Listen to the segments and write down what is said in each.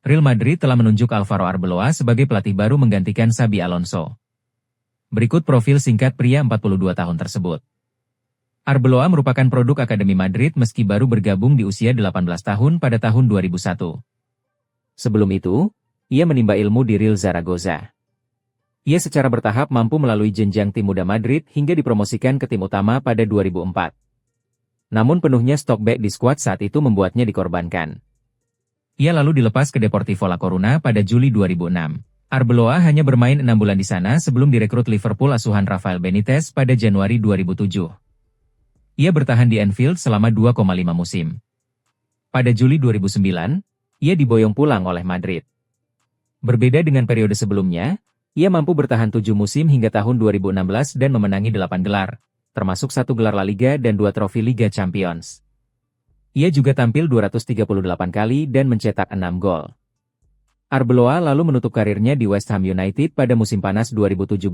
Real Madrid telah menunjuk Alvaro Arbeloa sebagai pelatih baru menggantikan Xabi Alonso. Berikut profil singkat pria 42 tahun tersebut. Arbeloa merupakan produk Akademi Madrid meski baru bergabung di usia 18 tahun pada tahun 2001. Sebelum itu, ia menimba ilmu di Real Zaragoza. Ia secara bertahap mampu melalui jenjang tim muda Madrid hingga dipromosikan ke tim utama pada 2004. Namun penuhnya stok back di skuad saat itu membuatnya dikorbankan. Ia lalu dilepas ke Deportivo La Coruna pada Juli 2006. Arbeloa hanya bermain 6 bulan di sana sebelum direkrut Liverpool asuhan Rafael Benitez pada Januari 2007. Ia bertahan di Anfield selama 2,5 musim. Pada Juli 2009, ia diboyong pulang oleh Madrid. Berbeda dengan periode sebelumnya, ia mampu bertahan 7 musim hingga tahun 2016 dan memenangi 8 gelar, termasuk 1 gelar La Liga dan 2 trofi Liga Champions. Ia juga tampil 238 kali dan mencetak 6 gol. Arbeloa lalu menutup karirnya di West Ham United pada musim panas 2017.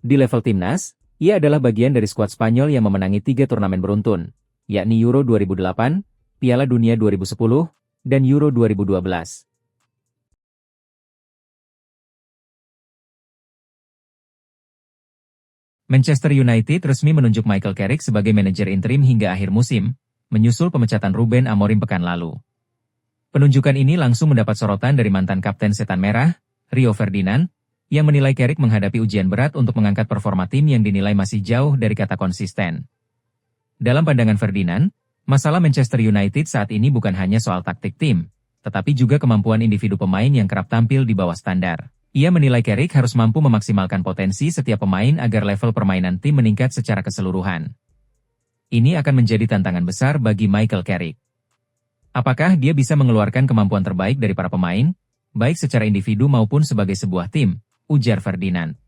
Di level timnas, ia adalah bagian dari skuad Spanyol yang memenangi 3 turnamen beruntun, yakni Euro 2008, Piala Dunia 2010, dan Euro 2012. Manchester United resmi menunjuk Michael Carrick sebagai manajer interim hingga akhir musim, menyusul pemecatan Ruben Amorim pekan lalu. Penunjukan ini langsung mendapat sorotan dari mantan kapten Setan Merah, Rio Ferdinand, yang menilai Carrick menghadapi ujian berat untuk mengangkat performa tim yang dinilai masih jauh dari kata konsisten. Dalam pandangan Ferdinand, masalah Manchester United saat ini bukan hanya soal taktik tim, tetapi juga kemampuan individu pemain yang kerap tampil di bawah standar. Ia menilai Carrick harus mampu memaksimalkan potensi setiap pemain agar level permainan tim meningkat secara keseluruhan. Ini akan menjadi tantangan besar bagi Michael Carrick. Apakah dia bisa mengeluarkan kemampuan terbaik dari para pemain, baik secara individu maupun sebagai sebuah tim, ujar Ferdinand.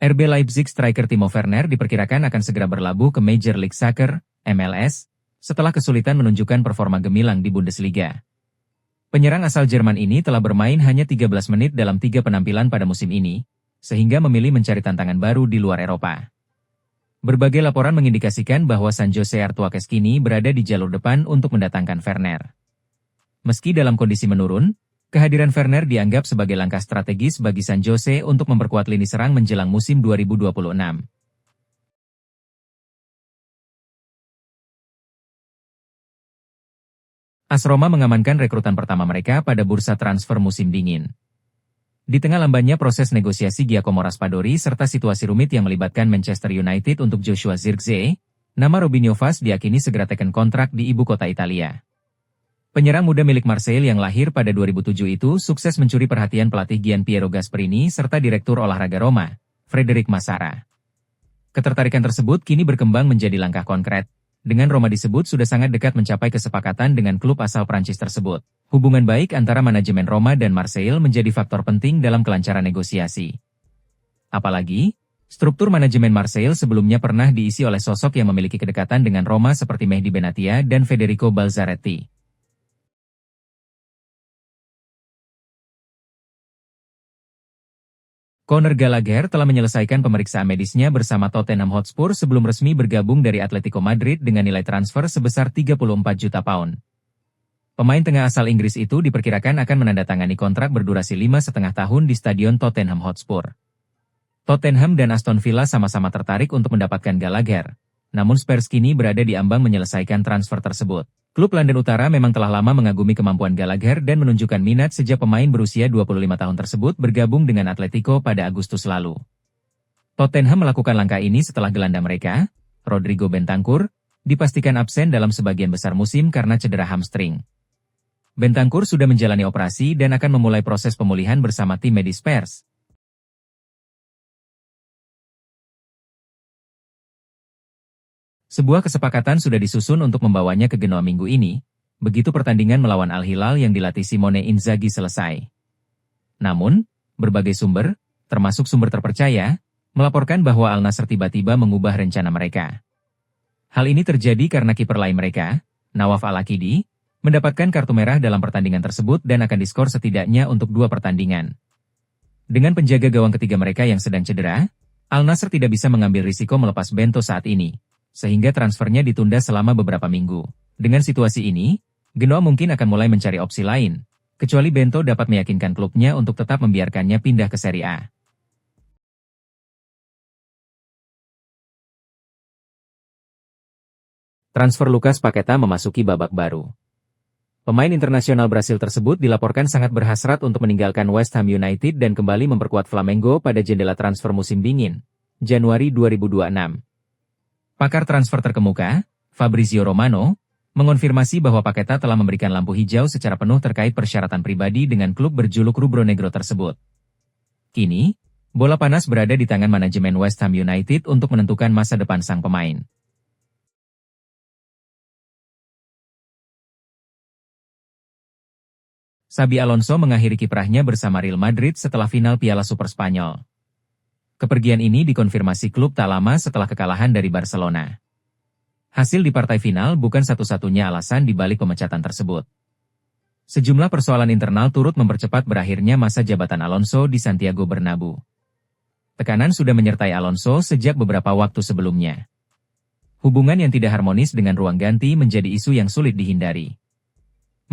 RB Leipzig striker Timo Werner diperkirakan akan segera berlabuh ke Major League Soccer, MLS, setelah kesulitan menunjukkan performa gemilang di Bundesliga. Penyerang asal Jerman ini telah bermain hanya 13 menit dalam 3 penampilan pada musim ini, sehingga memilih mencari tantangan baru di luar Eropa. Berbagai laporan mengindikasikan bahwa San Jose Earthquakes kini berada di jalur depan untuk mendatangkan Werner. Meski dalam kondisi menurun, kehadiran Werner dianggap sebagai langkah strategis bagi San Jose untuk memperkuat lini serang menjelang musim 2026. AS Roma mengamankan rekrutan pertama mereka pada bursa transfer musim dingin. Di tengah lambannya proses negosiasi Giacomo Raspadori serta situasi rumit yang melibatkan Manchester United untuk Joshua Zirkzee, nama Robinho Vaz diakini segera teken kontrak di ibu kota Italia. Penyerang muda milik Marseille yang lahir pada 2007 itu sukses mencuri perhatian pelatih Gian Piero Gasperini serta Direktur Olahraga Roma, Frederic Massara. Ketertarikan tersebut kini berkembang menjadi langkah konkret. Dengan Roma disebut sudah sangat dekat mencapai kesepakatan dengan klub asal Prancis tersebut. Hubungan baik antara manajemen Roma dan Marseille menjadi faktor penting dalam kelancaran negosiasi. Apalagi, struktur manajemen Marseille sebelumnya pernah diisi oleh sosok yang memiliki kedekatan dengan Roma seperti Mehdi Benatia dan Federico Balzaretti. Conor Gallagher telah menyelesaikan pemeriksaan medisnya bersama Tottenham Hotspur sebelum resmi bergabung dari Atletico Madrid dengan nilai transfer sebesar 34 juta pound. Pemain tengah asal Inggris itu diperkirakan akan menandatangani kontrak berdurasi 5,5 tahun di Stadion Tottenham Hotspur. Tottenham dan Aston Villa sama-sama tertarik untuk mendapatkan Gallagher, namun Spurs kini berada di ambang menyelesaikan transfer tersebut. Klub London Utara memang telah lama mengagumi kemampuan Gallagher dan menunjukkan minat sejak pemain berusia 25 tahun tersebut bergabung dengan Atletico pada Agustus lalu. Tottenham melakukan langkah ini setelah gelandang mereka, Rodrigo Bentancur, dipastikan absen dalam sebagian besar musim karena cedera hamstring. Bentancur sudah menjalani operasi dan akan memulai proses pemulihan bersama tim medis Spurs. Sebuah kesepakatan sudah disusun untuk membawanya ke Genoa minggu ini, begitu pertandingan melawan Al Hilal yang dilatih Simone Inzaghi selesai. Namun, berbagai sumber, termasuk sumber terpercaya, melaporkan bahwa Al Nassr tiba-tiba mengubah rencana mereka. Hal ini terjadi karena kiper lain mereka, Nawaf Al-Akidi, mendapatkan kartu merah dalam pertandingan tersebut dan akan diskor setidaknya untuk 2 pertandingan. Dengan penjaga gawang ketiga mereka yang sedang cedera, Al Nassr tidak bisa mengambil risiko melepas Bento saat ini. sehingga transfernya ditunda selama beberapa minggu. Dengan situasi ini, Genoa mungkin akan mulai mencari opsi lain, kecuali Bento dapat meyakinkan klubnya untuk tetap membiarkannya pindah ke Serie A. Transfer Lucas Paqueta memasuki babak baru. Pemain internasional Brasil tersebut dilaporkan sangat berhasrat untuk meninggalkan West Ham United dan kembali memperkuat Flamengo pada jendela transfer musim dingin, Januari 2026. Pakar transfer terkemuka, Fabrizio Romano, mengonfirmasi bahwa Paqueta telah memberikan lampu hijau secara penuh terkait persyaratan pribadi dengan klub berjuluk Rubro Negro tersebut. Kini, bola panas berada di tangan manajemen West Ham United untuk menentukan masa depan sang pemain. Xabi Alonso mengakhiri kiprahnya bersama Real Madrid setelah final Piala Super Spanyol. Kepergian ini dikonfirmasi klub tak lama setelah kekalahan dari Barcelona. Hasil di partai final bukan satu-satunya alasan di balik pemecatan tersebut. Sejumlah persoalan internal turut mempercepat berakhirnya masa jabatan Alonso di Santiago Bernabeu. Tekanan sudah menyertai Alonso sejak beberapa waktu sebelumnya. Hubungan yang tidak harmonis dengan ruang ganti menjadi isu yang sulit dihindari.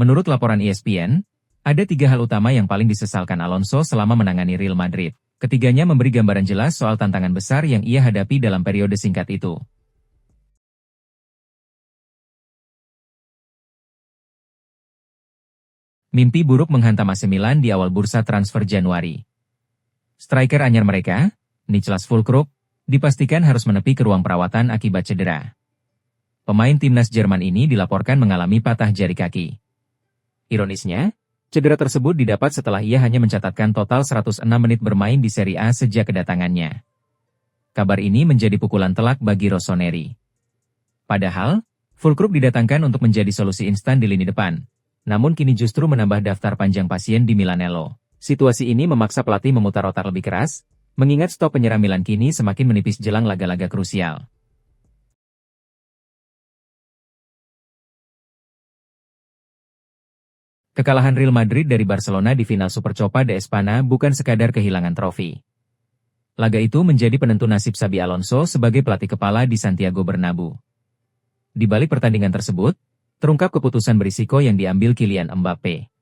Menurut laporan ESPN, ada 3 hal utama yang paling disesalkan Alonso selama menangani Real Madrid. Ketiganya memberi gambaran jelas soal tantangan besar yang ia hadapi dalam periode singkat itu. Mimpi buruk menghantam AC Milan di awal bursa transfer Januari. Striker anyar mereka, Niklas Füllkrug, dipastikan harus menepi ke ruang perawatan akibat cedera. Pemain timnas Jerman ini dilaporkan mengalami patah jari kaki. Ironisnya, cedera tersebut didapat setelah ia hanya mencatatkan total 106 menit bermain di Serie A sejak kedatangannya. Kabar ini menjadi pukulan telak bagi Rossoneri. Padahal, Füllkrug didatangkan untuk menjadi solusi instan di lini depan. Namun kini justru menambah daftar panjang pasien di Milanello. Situasi ini memaksa pelatih memutar otak lebih keras, mengingat stok penyerang Milan kini semakin menipis jelang laga-laga krusial. Kekalahan Real Madrid dari Barcelona di final Supercopa de Espana bukan sekadar kehilangan trofi. Laga itu menjadi penentu nasib Xabi Alonso sebagai pelatih kepala di Santiago Bernabeu. Di balik pertandingan tersebut, terungkap keputusan berisiko yang diambil Kylian Mbappe.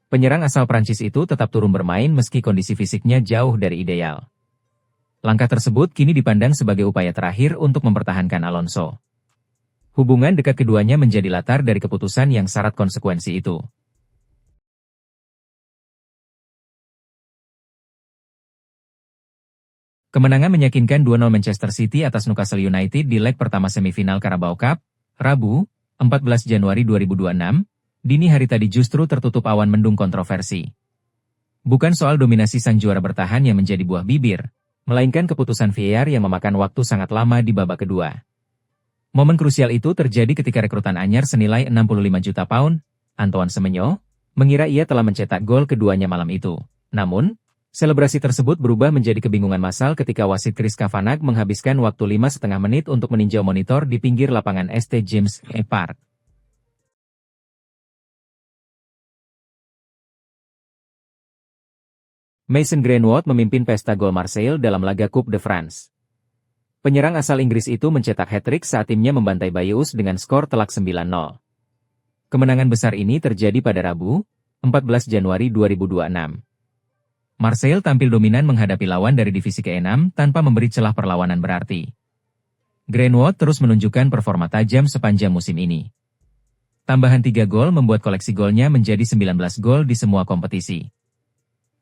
Penyerang asal Prancis itu tetap turun bermain meski kondisi fisiknya jauh dari ideal. Langkah tersebut kini dipandang sebagai upaya terakhir untuk mempertahankan Alonso. Hubungan dekat keduanya menjadi latar dari keputusan yang syarat konsekuensi itu. Kemenangan meyakinkan 2-0 Manchester City atas Newcastle United di leg pertama semifinal Carabao Cup, Rabu, 14 Januari 2026, dini hari tadi justru tertutup awan mendung kontroversi. Bukan soal dominasi sang juara bertahan yang menjadi buah bibir, melainkan keputusan VAR yang memakan waktu sangat lama di babak kedua. Momen krusial itu terjadi ketika rekrutan anyar senilai 65 juta pound, Antoine Semenyo, mengira ia telah mencetak gol keduanya malam itu. Namun, selebrasi tersebut berubah menjadi kebingungan massal ketika wasit Chris Kavanagh menghabiskan waktu 5,5 menit untuk meninjau monitor di pinggir lapangan St. James' Park. Mason Greenwood memimpin pesta gol Marseille dalam laga Coupe de France. Penyerang asal Inggris itu mencetak hat-trick saat timnya membantai Bayeux dengan skor telak 9-0. Kemenangan besar ini terjadi pada Rabu, 14 Januari 2026. Marseille tampil dominan menghadapi lawan dari divisi ke-6 tanpa memberi celah perlawanan berarti. Greenwood terus menunjukkan performa tajam sepanjang musim ini. Tambahan 3 gol membuat koleksi golnya menjadi 19 gol di semua kompetisi.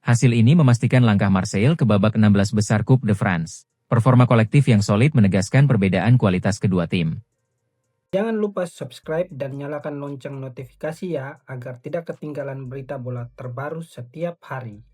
Hasil ini memastikan langkah Marseille ke babak 16 besar Coupe de France. Performa kolektif yang solid menegaskan perbedaan kualitas kedua tim. Jangan lupa subscribe dan nyalakan lonceng notifikasi ya, agar tidak ketinggalan berita bola terbaru setiap hari.